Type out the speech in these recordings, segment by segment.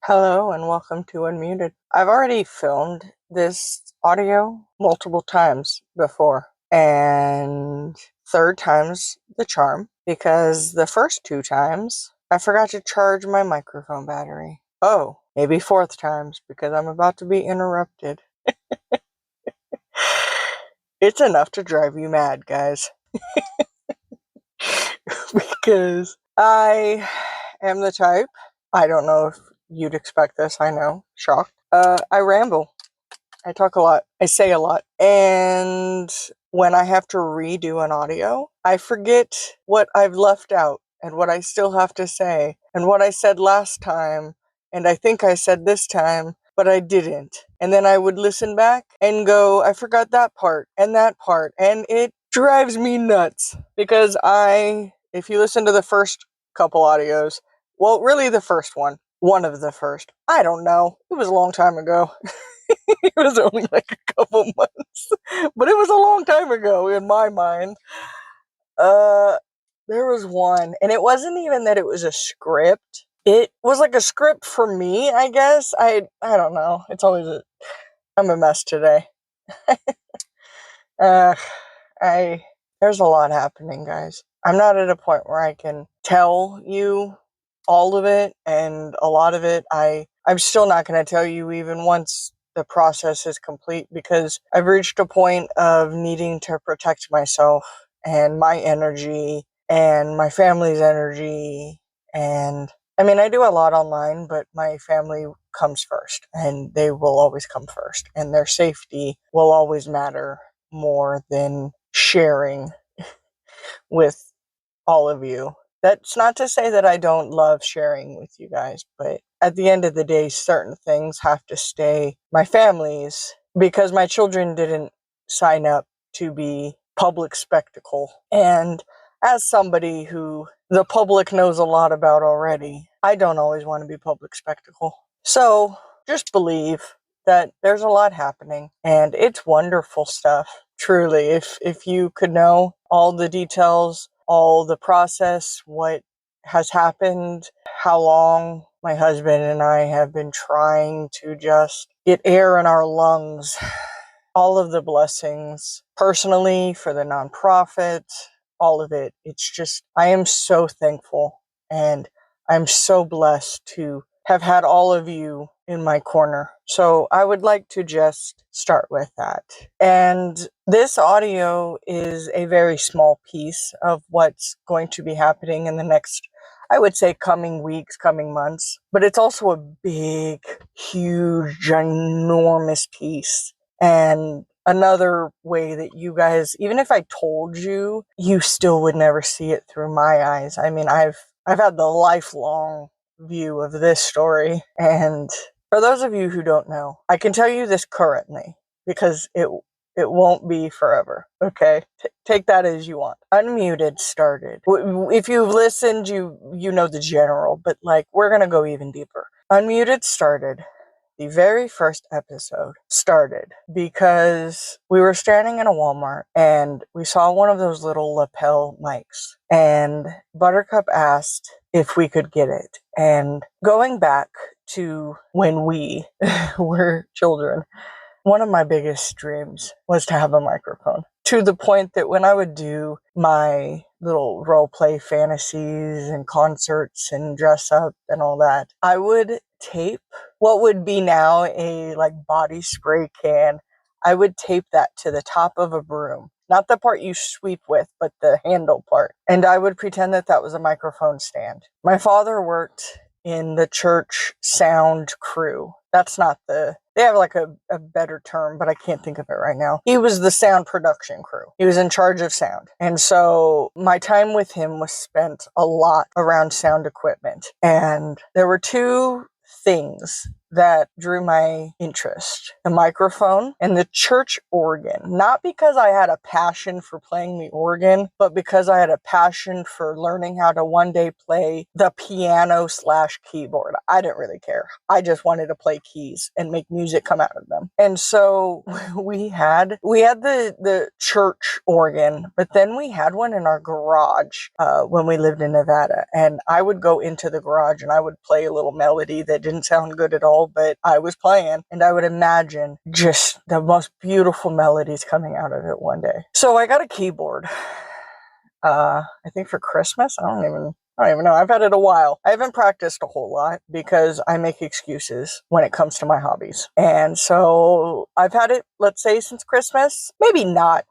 Hello and welcome to Unmuted. I've already filmed this audio multiple times before, and third time's the charm, because the first two times I forgot to charge my microphone battery. Oh, maybe fourth times, because I'm about to be interrupted. It's enough to drive you mad, guys. Because I am the type, I don't know if you'd expect this, I know, shocked. I ramble. I talk a lot. I say a lot. And when I have to redo an audio, I forget what I've left out and what I still have to say and what I said last time. And I think I said this time, but I didn't. And then I would listen back and go, I forgot that part and that part. And it drives me nuts because if you listen to the first couple audios, well, really the first one of the first, I don't know. It was a long time ago. It was only like a couple months, but it was a long time ago in my mind. There was one, and it wasn't even that it was a script. It was like a script for me, I guess. I don't know. I'm a mess today. There's a lot happening, guys. I'm not at a point where I can tell you all of it, and a lot of it I'm still not going to tell you even once the process is complete, because I've reached a point of needing to protect myself and my energy and my family's energy. And I mean, I do a lot online, but my family comes first, and they will always come first, and their safety will always matter more than sharing with all of you. That's not to say that I don't love sharing with you guys, but at the end of the day, certain things have to stay my family's, because my children didn't sign up to be public spectacle. And as somebody who the public knows a lot about already, I don't always want to be public spectacle. So just believe that there's a lot happening, and it's wonderful stuff. Truly, if you could know all the details, all the process, what has happened, how long my husband and I have been trying to just get air in our lungs, all of the blessings, personally, for the nonprofit, all of it. It's just, I am so thankful, and I'm so blessed to have had all of you in my corner. So I would like to just start with that. And this audio is a very small piece of what's going to be happening in the next, I would say, coming weeks, coming months. But it's also a big, huge, ginormous piece. And another way that you guys, even if I told you, you still would never see it through my eyes. I mean, I've had the lifelong view of this story, and for those of you who don't know, I can tell you this currently, because it won't be forever, okay? Take that as you want. Unmuted started. If you've listened, you know the general, but like, we're gonna go even deeper. Unmuted started, the very first episode started because we were standing in a Walmart and we saw one of those little lapel mics, and Buttercup asked if we could get it. And going back to when we were children, one of my biggest dreams was to have a microphone, to the point that when I would do my little role play fantasies and concerts and dress up and all that, I would tape what would be now a like body spray can. I would tape that to the top of a broom, not the part you sweep with, but the handle part. And I would pretend that that was a microphone stand. My father worked in the church sound crew. That's not they have like a better term, but I can't think of it right now. He was the sound production crew. He was in charge of sound. And so my time with him was spent a lot around sound equipment. And there were two things that drew my interest. The microphone and the church organ. Not because I had a passion for playing the organ, but because I had a passion for learning how to one day play the piano/keyboard. I didn't really care. I just wanted to play keys and make music come out of them. And so we had the church organ, but then we had one in our garage when we lived in Nevada. And I would go into the garage and I would play a little melody that didn't sound good at all, but I was playing, and I would imagine just the most beautiful melodies coming out of it one day. So I got a keyboard. I think for Christmas. I don't even know. I've had it a while. I haven't practiced a whole lot because I make excuses when it comes to my hobbies. And so I've had it, let's say, since Christmas. Maybe not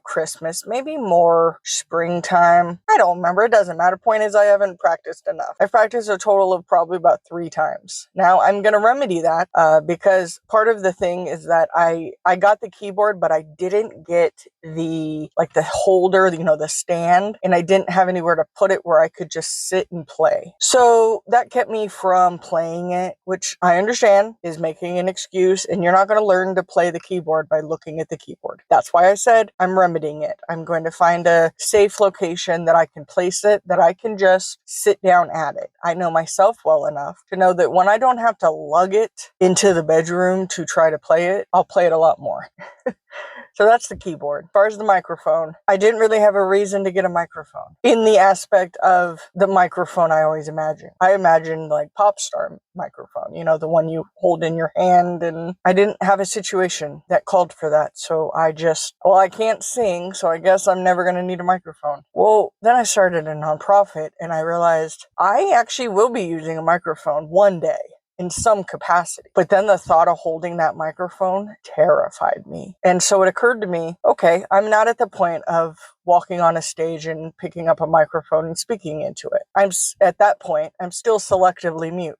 Christmas. Maybe more springtime. I don't remember. It doesn't matter. Point is, I haven't practiced enough. I've practiced a total of probably about 3 times. Now I'm going to remedy that because part of the thing is that I got the keyboard, but I didn't get the holder, the stand, and I didn't have anywhere to put it where I could just sit and play. So that kept me from playing it, which I understand is making an excuse, and you're not going to learn to play the keyboard by looking at the keyboard. That's why I said I'm remedying it. I'm going to find a safe location that I can place it, that I can just sit down at it. I know myself well enough to know that when I don't have to lug it into the bedroom to try to play it, I'll play it a lot more. So that's the keyboard. As far as the microphone, I didn't really have a reason to get a microphone in the aspect of the microphone I always imagine. I imagine like pop star microphone, the one you hold in your hand, and I didn't have a situation that called for that. So I can't sing, so I guess I'm never going to need a microphone. Well, then I started a nonprofit and I realized I actually will be using a microphone one day, in some capacity. But then the thought of holding that microphone terrified me. And so it occurred to me, okay, I'm not at the point of walking on a stage and picking up a microphone and speaking into it. At that point, I'm still selectively mute.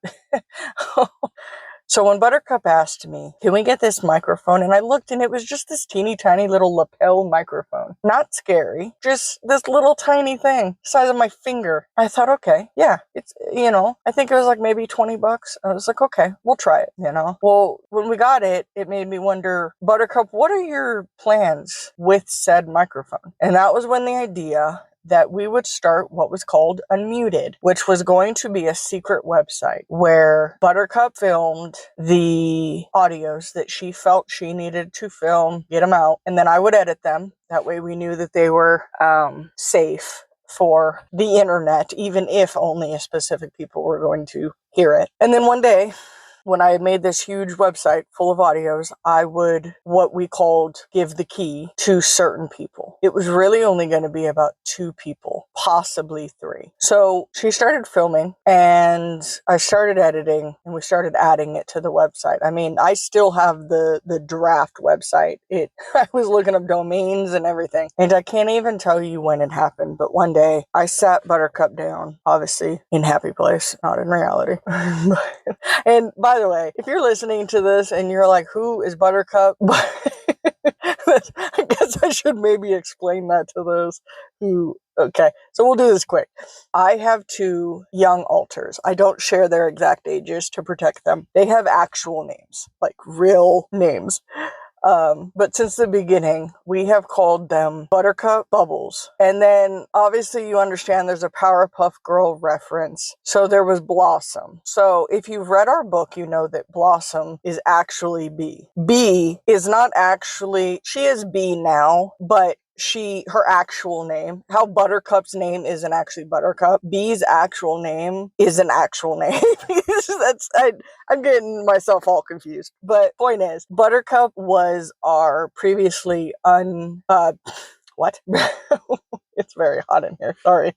So when Buttercup asked me, can we get this microphone? And I looked, and it was just this teeny tiny little lapel microphone. Not scary, just this little tiny thing, size of my finger. I thought, okay, yeah, it's, I think it was like maybe $20. I was like, okay, we'll try it, Well, when we got it, it made me wonder, Buttercup, what are your plans with said microphone? And that was when the idea that we would start what was called Unmuted, which was going to be a secret website where Buttercup filmed the audios that she felt she needed to film, get them out, and then I would edit them. That way we knew that they were safe for the internet, even if only a specific people were going to hear it. And then one day, when I had made this huge website full of audios, I would, what we called, give the key to certain people. It was really only going to be about 2 people, possibly 3. So she started filming, and I started editing, and we started adding it to the website. I mean, I still have the draft website. I was looking up domains and everything, and I can't even tell you when it happened, but one day I sat Buttercup down, obviously in Happy Place, not in reality. And by the way, if you're listening to this and you're like, who is Buttercup? I guess I should maybe explain that to those who... Okay, so we'll do this quick. I have 2 young alters. I don't share their exact ages to protect them. They have actual names, like real names. But since the beginning, we have called them Buttercup, Bubbles. And then obviously you understand there's a Powerpuff Girl reference. So there was Blossom. So if you've read our book, you know that Blossom is actually B. B is not actually, she is B now, but her actual name, how Buttercup's name isn't actually Buttercup, B's actual name is an actual name. I'm getting myself all confused. But point is, Buttercup was our previously what? It's very hot in here. Sorry.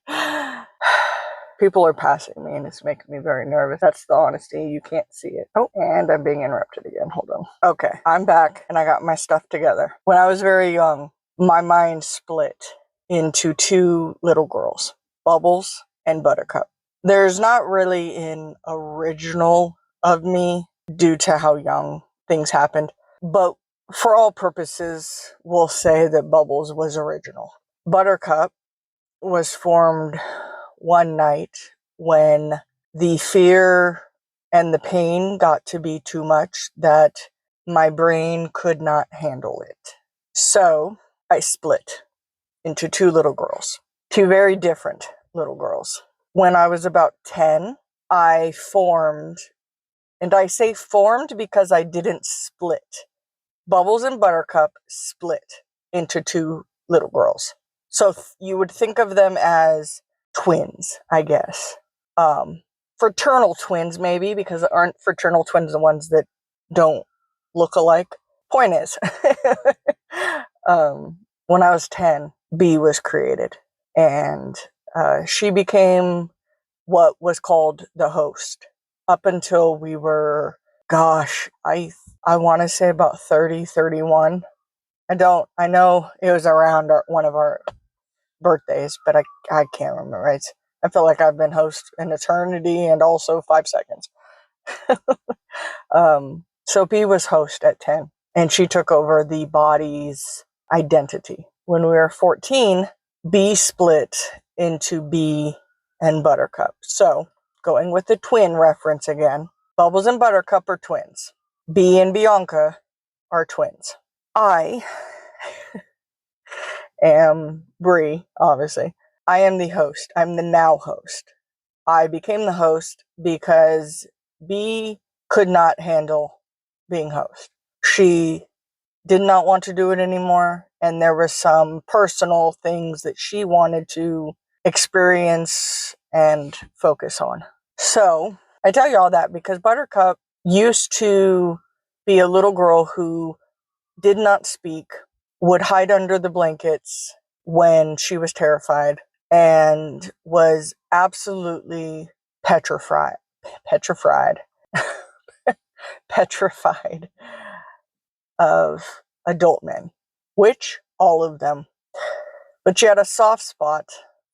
People are passing me and it's making me very nervous. That's the honesty. You can't see it. Oh, and I'm being interrupted again. Hold on. Okay, I'm back and I got my stuff together. When I was very young, my mind split into 2 little girls, Bubbles and Buttercup. There's not really an original of me due to how young things happened, but for all purposes, we'll say that Bubbles was original. Buttercup was formed one night when the fear and the pain got to be too much that my brain could not handle it. So I split into two little girls, two very different little girls. When I was about 10, I formed, and I say formed because I didn't split. Bubbles and Buttercup split into two little girls. So you would think of them as twins, I guess. Fraternal twins, maybe, because aren't fraternal twins the ones that don't look alike? Point is, when I was 10, B was created, and she became what was called the host up until we were, gosh, I want to say about 30, 31. I know it was around one of our birthdays, but I can't remember. I feel like I've been host an eternity and also 5 seconds. So B was host at 10, and she took over the body's identity. When we were 14, B split into B and Buttercup. So, going with the twin reference again, Bubbles and Buttercup are twins. B and Bianca are twins. I am Bree, obviously. I am the host. I'm the now host. I became the host because B could not handle being host. She did not want to do it anymore, and there were some personal things that she wanted to experience and focus on. So, I tell you all that because Buttercup used to be a little girl who did not speak, would hide under the blankets when she was terrified, and was absolutely petrified petrified of adult men, which all of them. But she had a soft spot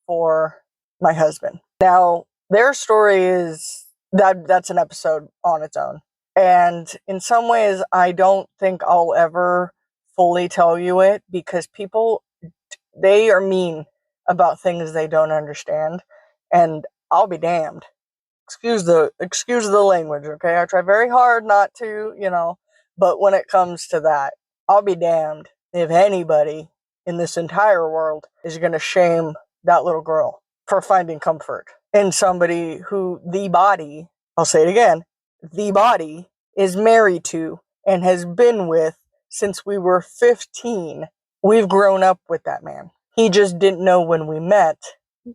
for my husband. Now, their story is that's an episode on its own. And in some ways, I don't think I'll ever fully tell you it because people, they are mean about things they don't understand. And I'll be damned. Excuse the language, okay? I try very hard not to, but when it comes to that, I'll be damned if anybody in this entire world is going to shame that little girl for finding comfort in somebody who the body, I'll say it again, the body is married to and has been with since we were 15. We've grown up with that man. He just didn't know when we met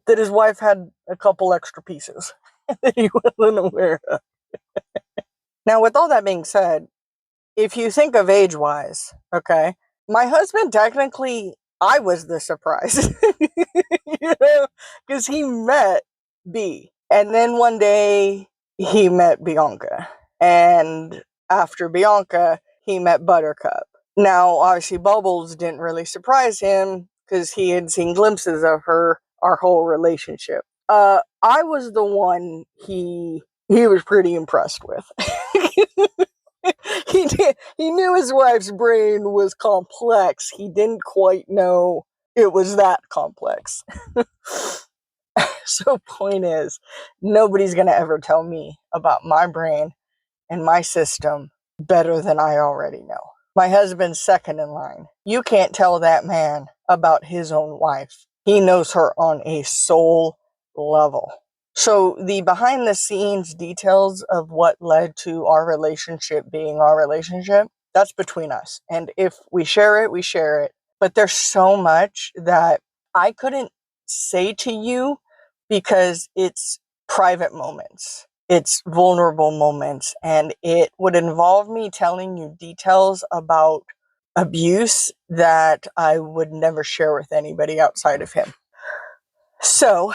that his wife had a couple extra pieces that he wasn't aware of. Now, with all that being said, if you think of age-wise, okay, my husband technically, I was the surprise, because he met B, and then one day he met Bianca, and after Bianca, he met Buttercup. Now, obviously, Bubbles didn't really surprise him because he had seen glimpses of our whole relationship. I was the one he was pretty impressed with. He knew his wife's brain was complex. He didn't quite know it was that complex. So point is, nobody's going to ever tell me about my brain and my system better than I already know. My husband's second in line. You can't tell that man about his own wife. He knows her on a soul level. So the behind the scenes details of what led to our relationship being our relationship, that's between us. And if we share it, we share it. But there's so much that I couldn't say to you because it's private moments. It's vulnerable moments, and it would involve me telling you details about abuse that I would never share with anybody outside of him. So,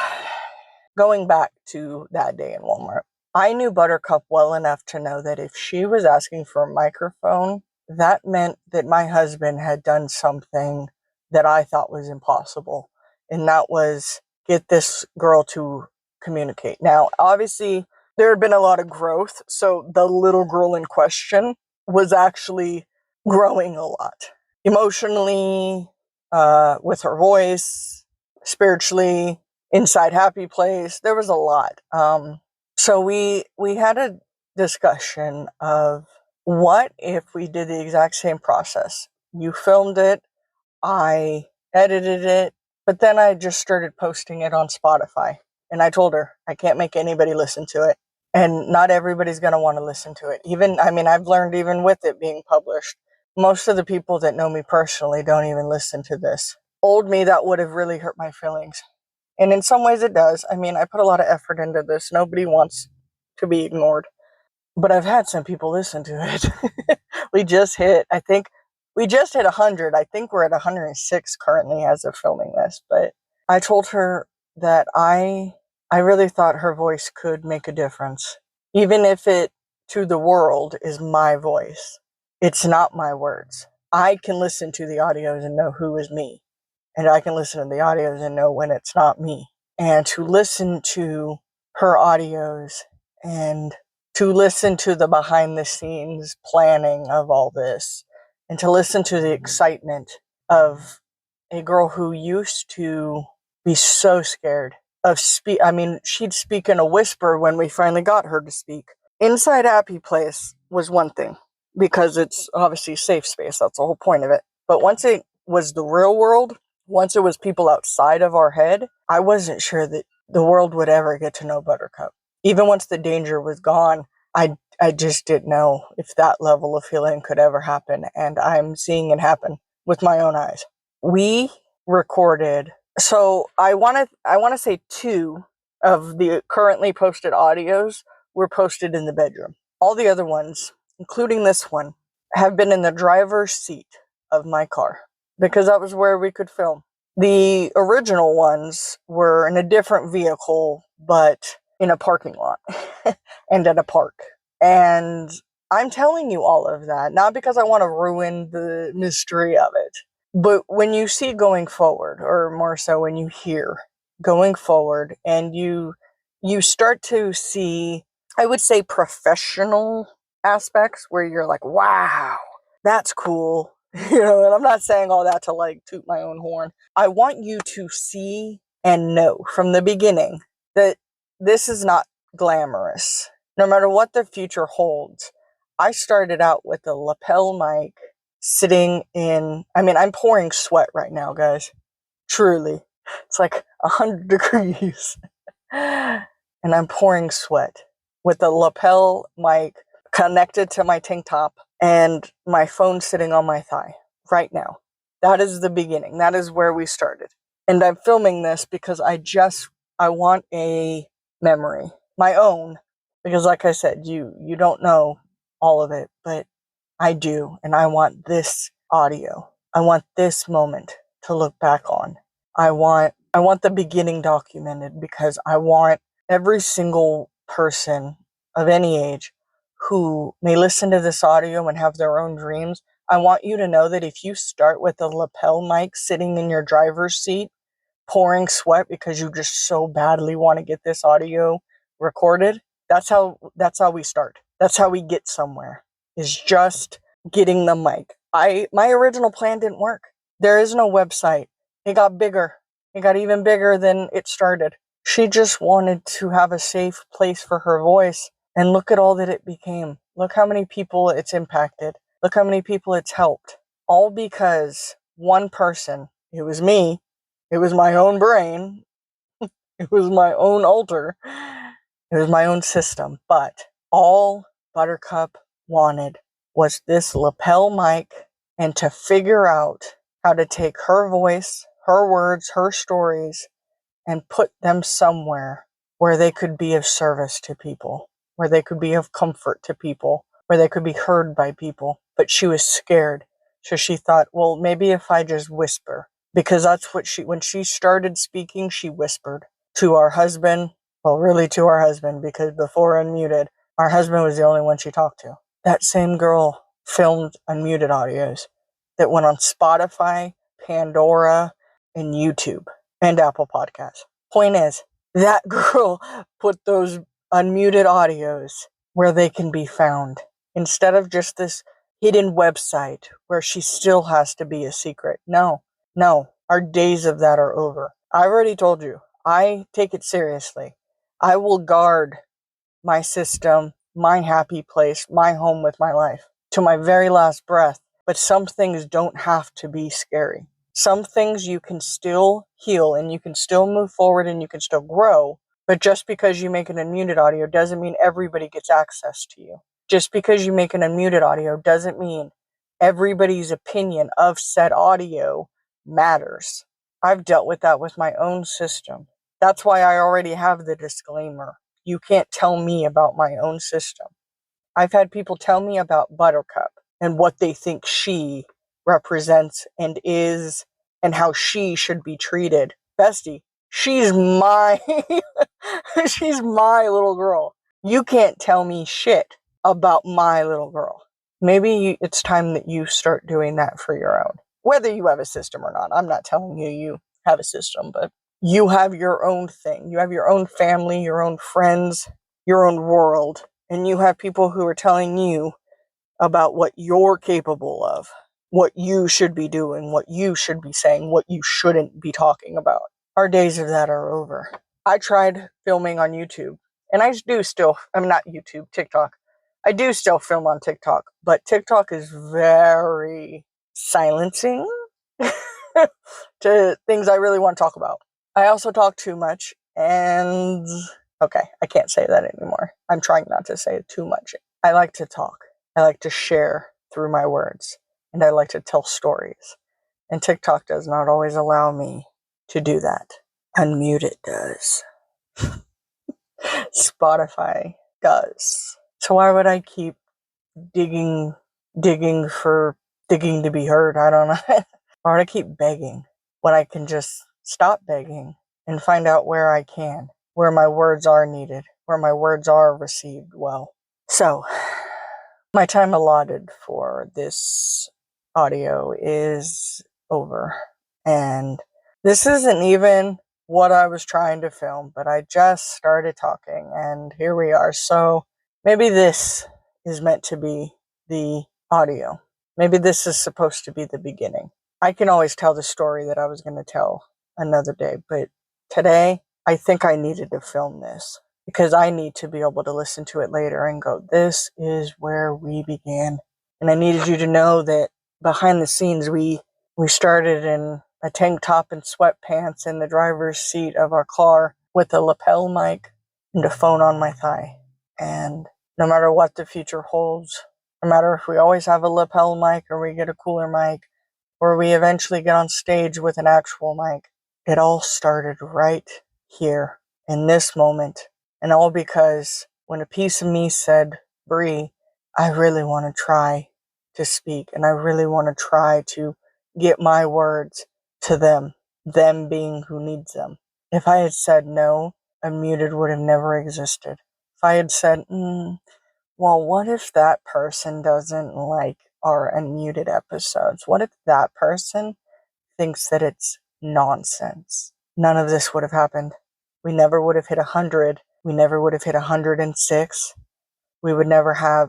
going back to that day in Walmart, I knew Buttercup well enough to know that if she was asking for a microphone, that meant that my husband had done something that I thought was impossible, and that was get this girl to communicate. Now, obviously, there had been a lot of growth, so the little girl in question was actually growing a lot. Emotionally, with her voice, spiritually, inside happy place, there was a lot. So we had discussion of what if we did the exact same process? You filmed it, I edited it, but then I just started posting it on Spotify. And I told her, I can't make anybody listen to it. And not everybody's going to want to listen to it. I've learned even with it being published, most of the people that know me personally don't even listen to this. Old me, that would have really hurt my feelings. And in some ways it does. I put a lot of effort into this. Nobody wants to be ignored. But I've had some people listen to it. we just hit 100. I think we're at 106 currently as of filming this. But I told her that I really thought her voice could make a difference. Even if it, to the world, is my voice. It's not my words. I can listen to the audios and know who is me. And I can listen to the audios and know when it's not me. And to listen to her audios and to listen to the behind the scenes planning of all this, and to listen to the excitement of a girl who used to be so scared of she'd speak in a whisper when we finally got her to speak. Inside Happy Place was one thing, because it's obviously safe space. That's the whole point of it. But once it was the real world, once it was people outside of our head, I wasn't sure that the world would ever get to know Buttercup. Even once the danger was gone, I just didn't know if that level of healing could ever happen, and I'm seeing it happen with my own eyes. We recorded, so I want to say 2 of the currently posted audios were posted in the bedroom. All the other ones, including this one, have been in the driver's seat of my car, because that was where we could film. The original ones were in a different vehicle, but in a parking lot and at a park. And I'm telling you all of that, not because I want to ruin the mystery of it, but when you see going forward, or more so when you hear going forward, and you start to see, I would say, professional aspects where you're like, wow, that's cool. And I'm not saying all that to like toot my own horn. I want you to see and know from the beginning that this is not glamorous. No matter what the future holds, I started out with a lapel mic sitting in, I'm pouring sweat right now, guys. Truly. It's like 100 degrees. And I'm pouring sweat with a lapel mic connected to my tank top and my phone sitting on my thigh right now. That is the beginning. That is where we started. And I'm filming this because I want a memory, my own, because like I said, you don't know all of it, but I do, and I want this audio. I want this moment to look back on. I want the beginning documented, because I want every single person of any age who may listen to this audio and have their own dreams. I want you to know that if you start with a lapel mic sitting in your driver's seat, pouring sweat because you just so badly want to get this audio recorded, that's how we start. That's how we get somewhere, is just getting the mic. My original plan didn't work. There is no website. It got bigger. It got even bigger than it started. She just wanted to have a safe place for her voice, and look at all that it became. Look how many people it's impacted. Look how many people it's helped. All because one person, it was me, it was my own brain, it was my own altar, it was my own system. But all Buttercup wanted was this lapel mic, and to figure out how to take her voice, her words, her stories, and put them somewhere where they could be of service to people, where they could be of comfort to people, where they could be heard by people. But she was scared. So she thought, well, maybe if I just whisper, because that's what when she started speaking, she whispered to our husband. Well, really to our husband, because before Unmuted, our husband was the only one she talked to. That same girl filmed Unmuted audios that went on Spotify, Pandora, and YouTube, and Apple Podcasts. Point is, that girl put those Unmuted audios where they can be found, instead of just this hidden website where she still has to be a secret. No, our days of that are over. I already told you, I take it seriously. I will guard my system my happy place, my home with my life, to my very last breath. But some things don't have to be scary. Some things you can still heal and you can still move forward and you can still grow. But just because you make an unmuted audio doesn't mean everybody gets access to you. Just because you make an unmuted audio doesn't mean everybody's opinion of said audio matters. I've dealt with that with my own system. That's why I already have the disclaimer. You can't tell me about my own system. I've had people tell me about Buttercup and what they think she represents and is and how she should be treated. Bestie, she's my she's my little girl. You can't tell me shit about my little girl. Maybe it's time that you start doing that for your own. Whether you have a system or not. I'm not telling you have a system, but you have your own thing. You have your own family, your own friends, your own world. And you have people who are telling you about what you're capable of, what you should be doing, what you should be saying, what you shouldn't be talking about. Our days of that are over. I tried filming on YouTube, and I do still, I'm not YouTube, TikTok. I do still film on TikTok, but TikTok is very silencing to things I really want to talk about. I also talk too much, and okay, I can't say that anymore. I'm trying not to say too much. I like to talk. I like to share through my words, and I like to tell stories. And TikTok does not always allow me to do that. Unmuted does. Spotify does. So why would I keep digging to be heard? I don't know. Why would I keep begging when I can just stop begging and find out where I can, where my words are needed, where my words are received well. So, my time allotted for this audio is over. And this isn't even what I was trying to film, but I just started talking and here we are. So maybe this is meant to be the audio. Maybe this is supposed to be the beginning. I can always tell the story that I was going to tell another day, but today I think I needed to film this because I need to be able to listen to it later and go, this is where we began. And I needed you to know that behind the scenes, we started in a tank top and sweatpants in the driver's seat of our car with a lapel mic and a phone on my thigh. And no matter what the future holds, no matter if we always have a lapel mic or we get a cooler mic or we eventually get on stage with an actual mic, it all started right here in this moment. And all because when a piece of me said, Bree, I really want to try to speak and I really want to try to get my words to them being who needs them. If I had said no, Unmuted would have never existed. If I had said, well, what if that person doesn't like our Unmuted episodes? What if that person thinks that it's nonsense? None of this would have happened. We never would have hit 100. We never would have hit 106. We would never have,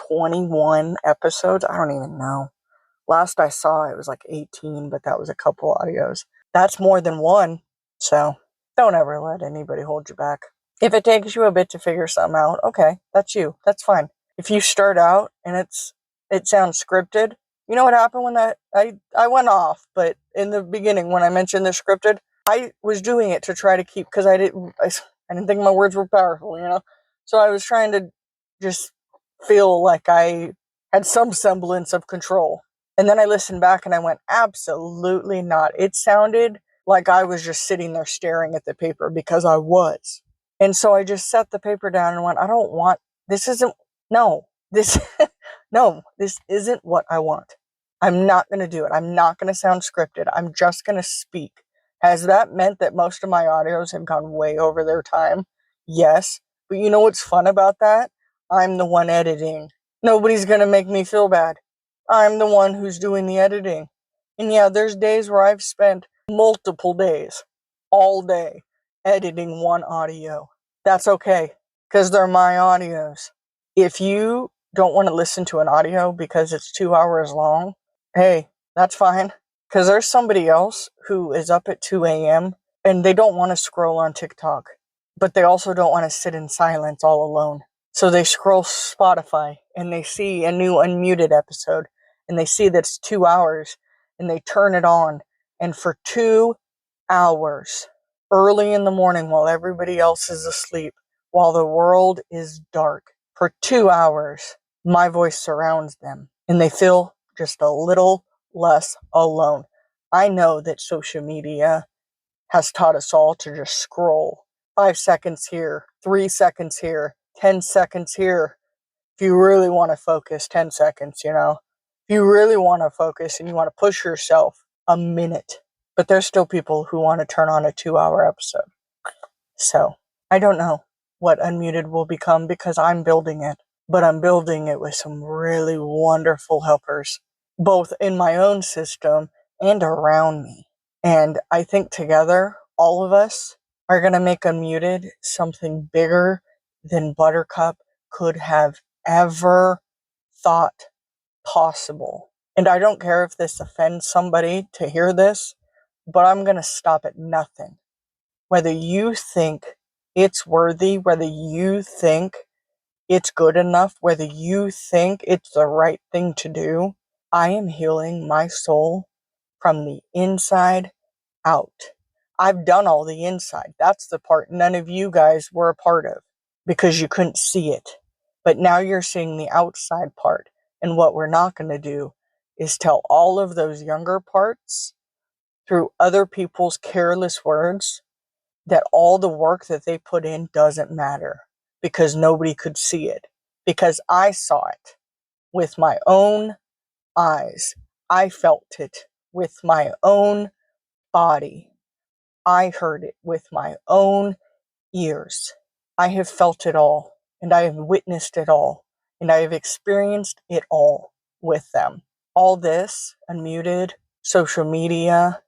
21 episodes? I don't even know. Last I saw, it was like 18, but that was a couple audios. That's more than one. So don't ever let anybody hold you back. If it takes you a bit to figure something out, okay, that's you. That's fine. If you start out and it sounds scripted, you know what happened when I went off, but in the beginning when I mentioned the scripted, I was doing it to try to keep, because I didn't think my words were powerful, So I was trying to just feel like I had some semblance of control. And then I listened back and I went, absolutely not. It sounded like I was just sitting there staring at the paper because I was. And so I just set the paper down and went, this isn't what I want. I'm not going to do it. I'm not going to sound scripted. I'm just going to speak. Has that meant that most of my audios have gone way over their time? Yes. But you know what's fun about that? I'm the one editing. Nobody's going to make me feel bad. I'm the one who's doing the editing. And yeah, there's days where I've spent multiple days, all day, editing one audio. That's okay, because they're my audios. If you don't want to listen to an audio because it's 2 hours long, hey, that's fine. Because there's somebody else who is up at 2 a.m. and they don't want to scroll on TikTok, but they also don't want to sit in silence all alone. So they scroll Spotify and they see a new unmuted episode and they see that it's 2 hours and they turn it on. And for 2 hours, early in the morning while everybody else is asleep, while the world is dark, for 2 hours, my voice surrounds them and they feel just a little less alone. I know that social media has taught us all to just scroll 5 seconds here, 3 seconds here, 10 seconds here. If you really want to focus, 10 seconds, you know. If you really want to focus and you want to push yourself, a minute. But there's still people who want to turn on a 2-hour episode. So, I don't know what Unmuted will become because I'm building it. But I'm building it with some really wonderful helpers, both in my own system and around me. And I think together, all of us are going to make Unmuted something bigger than Buttercup could have ever thought possible. And I don't care if this offends somebody to hear this, but I'm going to stop at nothing. Whether you think it's worthy, whether you think it's good enough, whether you think it's the right thing to do, I am healing my soul from the inside out. I've done all the inside. That's the part none of you guys were a part of because you couldn't see it. But now you're seeing the outside part. And what we're not going to do is tell all of those younger parts through other people's careless words that all the work that they put in doesn't matter because nobody could see it. Because I saw it with my own eyes. I felt it with my own body. I heard it with my own ears. I have felt it all, and I have witnessed it all, and I have experienced it all with them. All this, Unmuted, social media,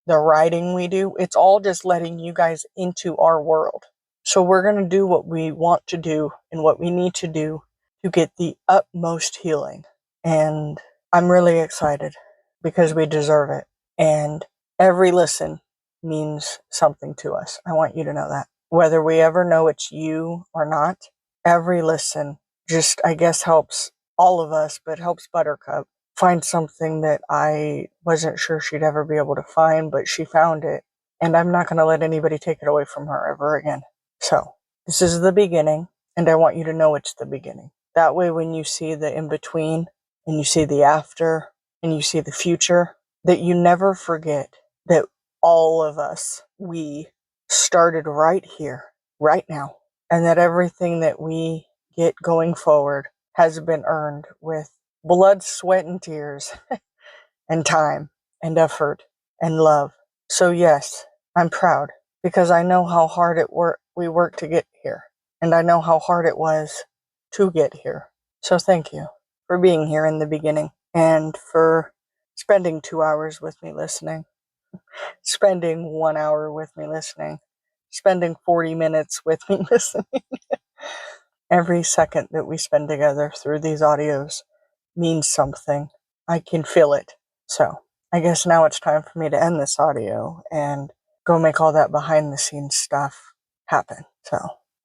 the writing we do, it's all just letting you guys into our world. So we're going to do what we want to do and what we need to do to get the utmost healing. And I'm really excited because we deserve it. And every listen means something to us. I want you to know that. Whether we ever know it's you or not, every listen just, I guess, helps all of us, but helps Buttercup find something that I wasn't sure she'd ever be able to find, but she found it. And I'm not going to let anybody take it away from her ever again. So, this is the beginning, and I want you to know it's the beginning. That way, when you see the in-between, and you see the after, and you see the future, that you never forget that all of us, we started right here, right now, and that everything that we get going forward has been earned with blood, sweat, and tears, and time, and effort, and love. So yes, I'm proud, because I know how hard we worked to get here, and I know how hard it was to get here. So thank you for being here in the beginning, and for spending 2 hours with me listening, spending 1 hour with me listening, spending 40 minutes with me listening. Every second that we spend together through these audios means something. I can feel it. So, I guess now it's time for me to end this audio and go make all that behind the scenes stuff happen. So,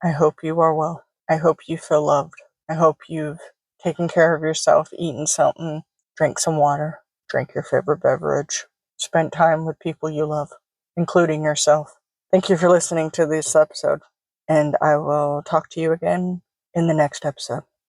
I hope you are well. I hope you feel loved. I hope you've taken care of yourself, eaten something, drank some water, drank your favorite beverage, spent time with people you love, including yourself. Thank you for listening to this episode, and I will talk to you again in the next episode.